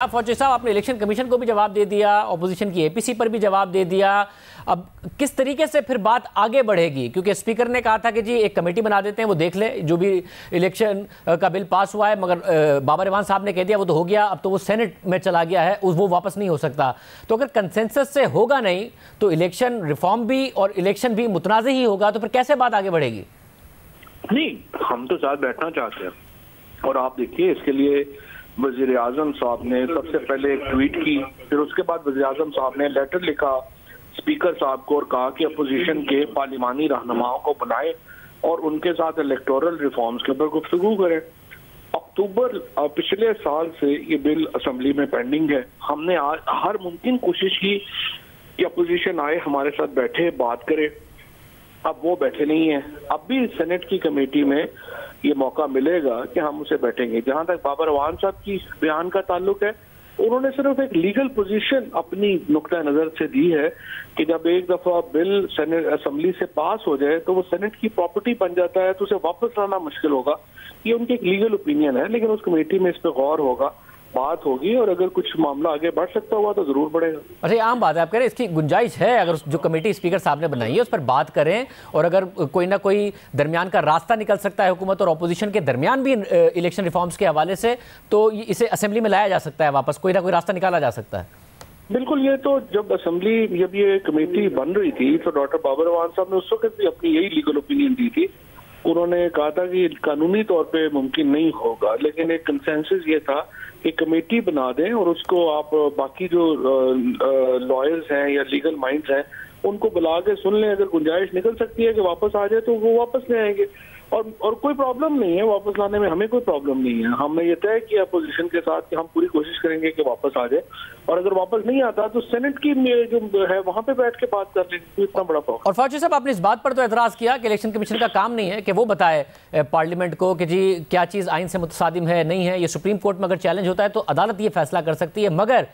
फौजी साहब, आपने इलेक्शन कमीशन को भी जवाब दे दिया, अपोजिशन की एपीसी पर भी जवाब दे दिया। अब किस तरीके से फिर बात आगे बढ़ेगी? क्योंकि स्पीकर ने कहा था कि जी एक कमेटी बना देते हैं, वो देख ले जो भी इलेक्शन का बिल पास हुआ है, मगर बाबर इवान साहब ने कह दिया वो तो हो गया, अब तो वो सेनेट में चला गया है, वो वापस नहीं हो सकता। तो अगर कंसेंसस से होगा नहीं तो इलेक्शन रिफॉर्म भी और इलेक्शन भी मुतनाज़ ही होगा, तो फिर कैसे बात आगे बढ़ेगी? नहीं, हम तो साथ बैठना चाहते हैं। और आप देखिए, इसके लिए वज़ीर आज़म साहब ने सबसे पहले एक ट्वीट की, फिर उसके बाद वज़ीर आज़म साहब ने लेटर लिखा स्पीकर साहब को और कहा कि अपोजिशन के पार्लिमानी रहनुमाओं को बुलाएं और उनके साथ इलेक्टोरल रिफॉर्म्स के ऊपर गुफ्तगू करें। अक्टूबर पिछले साल से ये बिल असेंबली में पेंडिंग है। हमने हर मुमकिन कोशिश की कि अपोजिशन आए, हमारे साथ बैठे, बात करे। अब वो बैठे नहीं है। अब भी सेनेट की कमेटी में ये मौका मिलेगा कि हम उसे बैठेंगे। जहां तक बाबर इवान साहब की बयान का ताल्लुक है, उन्होंने सिर्फ एक लीगल पोजीशन अपनी नुक्ता नजर से दी है कि जब एक दफा बिल सेनेट असेंबली से पास हो जाए तो वो सेनेट की प्रॉपर्टी बन जाता है, तो उसे वापस लाना मुश्किल होगा। ये उनकी एक लीगल ओपिनियन है, लेकिन उस कमेटी में इस पर गौर होगा, बात होगी, और अगर कुछ मामला आगे बढ़ सकता हुआ तो जरूर बढ़ेगा। अरे आम बात है, आप कह रहे हैं इसकी गुंजाइश है, अगर जो कमेटी स्पीकर साहब ने बनाई है उस पर बात करें, और अगर कोई ना कोई दरमियान का रास्ता निकल सकता है हुकूमत और अपोजिशन के दरमियान भी इलेक्शन रिफॉर्म्स के हवाले से, तो इसे असेंबली में लाया जा सकता है, वापस कोई ना कोई रास्ता निकाला जा सकता है। बिल्कुल। ये तो जब असेंबली, जब ये कमेटी बन रही थी तो डॉक्टर बाबर इवान साहब ने उस वक्त भी अपनी यही लीगल ओपिनियन दी थी। उन्होंने कहा था कि कानूनी तौर पे मुमकिन नहीं होगा, लेकिन एक कंसेंसस ये था कि कमेटी बना दें और उसको आप बाकी जो लॉयर्स हैं या लीगल माइंड्स हैं उनको बुला के सुन लें। अगर गुंजाइश निकल सकती है कि वापस आ जाए तो वो वापस ले आएंगे, और कोई प्रॉब्लम नहीं है वापस लाने में, हमें कोई प्रॉब्लम नहीं है। हमने ये तय किया अपोजिशन के साथ कि हम पूरी कोशिश करेंगे कि वापस आ जाए, और अगर वापस नहीं आता तो सेनेट की जो है वहां पे बैठ के बात कर लेंगे। तो इतना बड़ा प्रॉब्लम। और फौजी साहब, आपने इस बात पर तो एतराज किया कि इलेक्शन कमीशन का काम नहीं है कि वो बताए पार्लियामेंट को कि जी क्या चीज़ आइन से मुतसादिम है, नहीं है। ये सुप्रीम कोर्ट में अगर चैलेंज होता है तो अदालत ये फैसला कर सकती है, मगर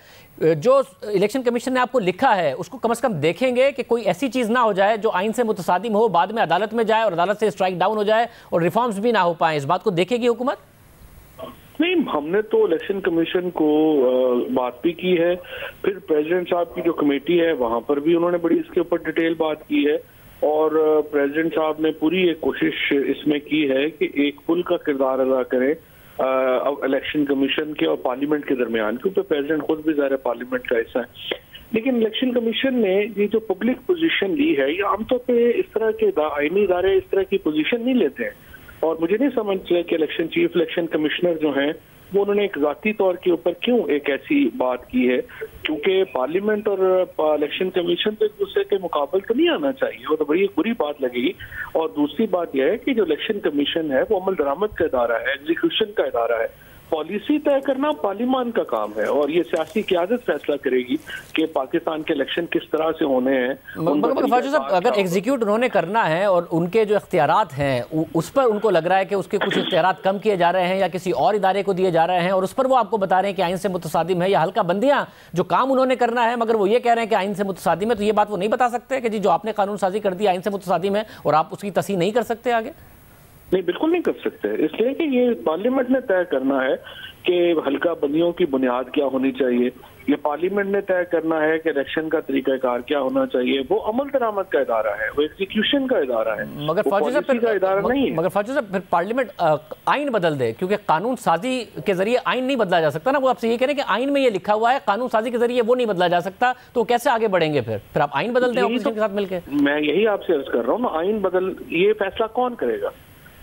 जो इलेक्शन कमीशन ने आपको लिखा है उसको कम से कम देखेंगे कि कोई ऐसी चीज़ ना हो जाए जो आइन से मुतसादिम हो, बाद में अदालत में जाए और अदालत से स्ट्राइक डाउन हो जाए और रिफॉर्म्स भी ना हो पाए। इस बात को देखेगी हुकूमत? नहीं, हमने तो इलेक्शन कमीशन को बात भी की है, फिर प्रेसिडेंट साहब की जो कमेटी है वहां पर भी उन्होंने बड़ी इसके ऊपर डिटेल बात की है, और प्रेसिडेंट साहब ने पूरी एक कोशिश इसमें की है कि एक पुल का किरदार अदा करें इलेक्शन कमीशन के और पार्लियामेंट के दरमियान, क्योंकि प्रेसिडेंट खुद भी ज़ाहिर पार्लियामेंट का हिस्सा है। लेकिन इलेक्शन कमीशन ने ये जो पब्लिक पोजीशन ली है, ये आमतौर पे इस तरह के आईनी इदारे इस तरह की पोजीशन नहीं लेते हैं, और मुझे नहीं समझ कि इलेक्शन चीफ इलेक्शन कमिश्नर जो हैं वो उन्होंने एक ज़ाती तौर के ऊपर क्यों एक ऐसी बात की है, क्योंकि पार्लियामेंट और इलेक्शन कमीशन तो एक दूसरे के मुकाबले तो नहीं आना चाहिए, वो तो बड़ी बुरी बात लगेगी। और दूसरी बात यह है कि जो इलेक्शन कमीशन है वो अमल दरामद का इदारा है, एग्जीक्यूशन का इदारा है। पॉलिसी तय करना पार्लियामान का काम है, और ये सियासी क़यादत फैसला करेगी कि पाकिस्तान के इलेक्शन किस तरह से होने हैं। मगर फौजी साहब, अगर एग्जीक्यूट उन्होंने करना है और उनके जो इख्तियारात हैं उस पर उनको लग रहा है कि उसके कुछ इख्तियारात कम किए जा रहे हैं या किसी और इदारे को दिए जा रहे हैं, और उस पर वो आपको बता रहे हैं कि आइन से मुतसादिम है या हल्का बंदियां जो काम उन्होंने करना है, मगर वो ये कह रहे हैं कि आइन से मुतसादिम है, तो ये बात वो नहीं बता सकते कि जी जो आपने कानून साजी कर दी आइन से मुतसादिम है और आप उसकी तस्हीह नहीं कर सकते आगे? नहीं, बिल्कुल नहीं कर सकते, इसलिए कि ये पार्लियामेंट ने तय करना है कि हल्का बंदियों की बुनियाद क्या होनी चाहिए। ये पार्लियामेंट ने तय करना है कि इलेक्शन का तरीकाकार क्या होना चाहिए। वो अमल दरामद का इदारा है, वो एग्जीक्यूशन का इदारा है, मगर फौजी साहब फिर फिर पार्लियामेंट आइन बदल दे, क्योंकि कानून साजी के जरिए आइन नहीं बदला जा सकता ना। वो आपसे ये कह रहे हैं कि आइन में ये लिखा हुआ है, कानून साजी के जरिए वो नहीं बदला जा सकता, तो कैसे आगे बढ़ेंगे? फिर आप आइन बदल दें अपोजिशन के साथ मिलकर। मैं यही आपसे अर्ज कर रहा हूँ, आइन बदल, ये फैसला कौन करेगा?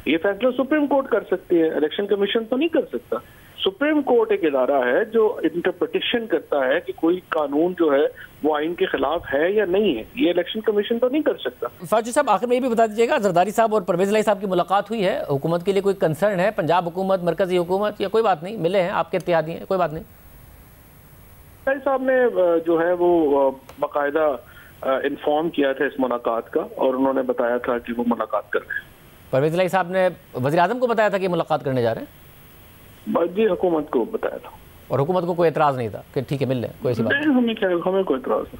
ये फैसला सुप्रीम कोर्ट कर सकती है, इलेक्शन कमीशन तो नहीं कर सकता। सुप्रीम कोर्ट एक इदारा है जो इंटरप्रिटेशन करता है कि कोई कानून जो है वो आइन के खिलाफ है या नहीं है, ये इलेक्शन कमीशन तो नहीं कर सकता। फौजी साहब, आखिर में ये भी बता दीजिएगा, जरदारी साहब और परवेज इलाही साहब की मुलाकात हुई है, हुकूमत के लिए कोई कंसर्न है? पंजाब हुकूमत, मरकजी हुकूमत, या कोई बात नहीं, मिले हैं आपके इत्तेहादी हैं, कोई बात नहीं? इलाही साहब ने जो है वो बाकायदा इन्फॉर्म किया था इस मुलाकात का, और उन्होंने बताया था कि वो मुलाकात कर रहे हैं। परवेज इलाही साहब ने वज़ीर आज़म को बताया था कि मुलाकात करने जा रहे हैं? जी, हुकूमत को बताया था, और हुकूमत को कोई एतराज़ नहीं था कि ठीक है मिल लें, कोई ऐसी बात नहीं? हमें कोई एतराज़ नहीं।